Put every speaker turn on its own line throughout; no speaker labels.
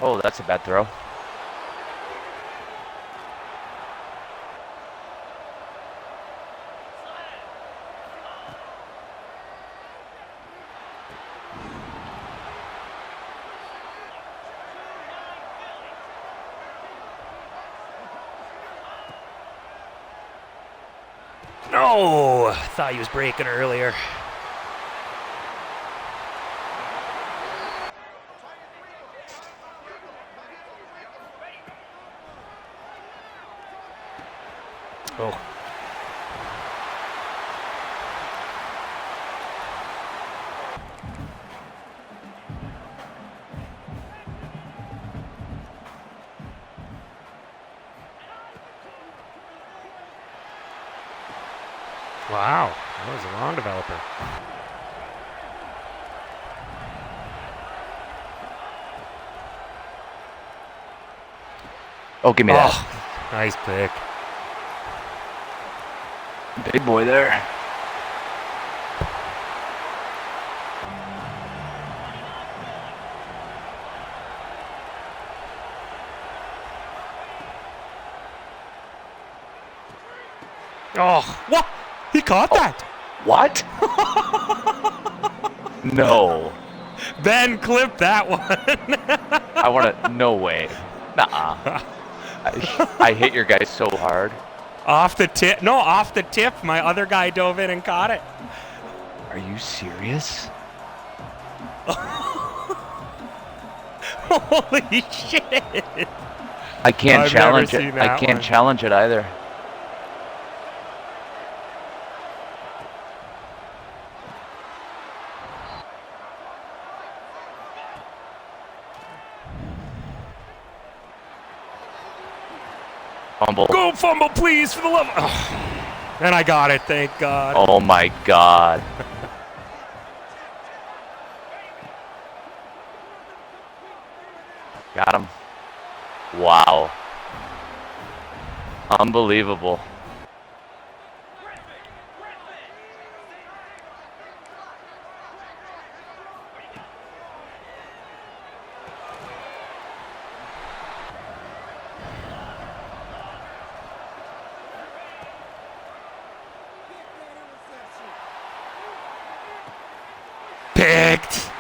Oh, that's a bad throw.
No, I thought he was breaking earlier. Oh. Wow, that was a long developer.
Oh, give me that.
Nice pick.
Big boy there.
Oh, what? He caught that.
What? No.
Ben, clip that one.
I want to. No way. Nuh-uh. I hit your guy so hard.
Off the tip. No, off the tip. My other guy dove in and caught it.
Are you serious?
Holy shit.
I can't
I've
challenge
never
it.
seen
I
that
can't
one.
challenge it either. Fumble.
Go fumble, please, for the love. Oh. And I got it, thank God.
Oh my God. Got him. Wow. Unbelievable.
Picked.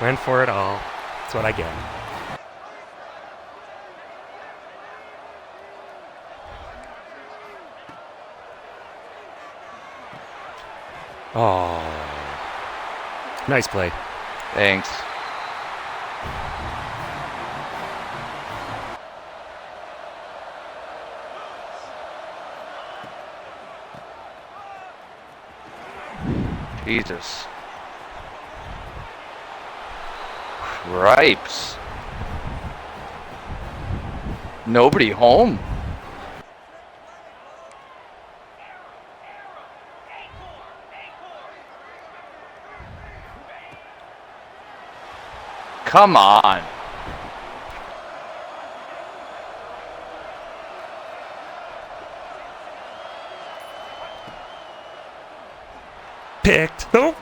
Went for it all. That's what I get. Oh. Nice play.
Thanks. Jesus. Cripes. Nobody home. Come on.
Picked. Nope.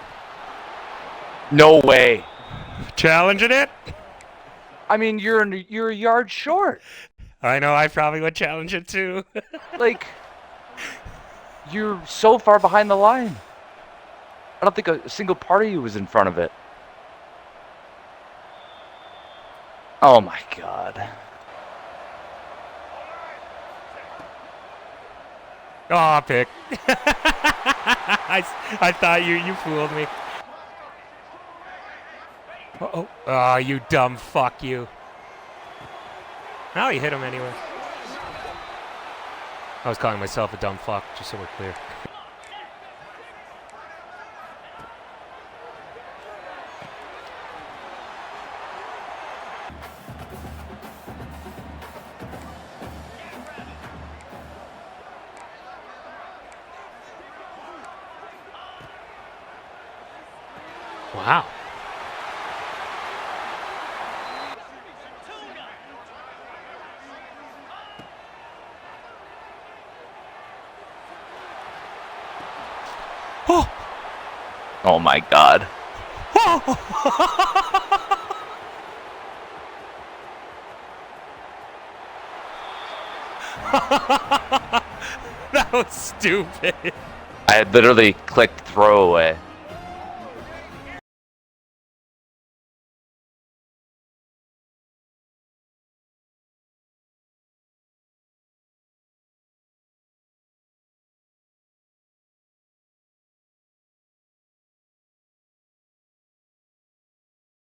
No way.
Challenging it.
I mean, you're a yard short.
I know, I probably would challenge it too.
Like, you're so far behind the line. I don't think a single part of you was in front of it. Oh my God.
Oh, pick. I thought you fooled me. Uh-oh. Oh, you dumb fuck, you. Oh, you hit him anyway. I was calling myself a dumb fuck, just so we're clear. Wow.
Oh my god.
That was stupid.
I had literally clicked throwaway.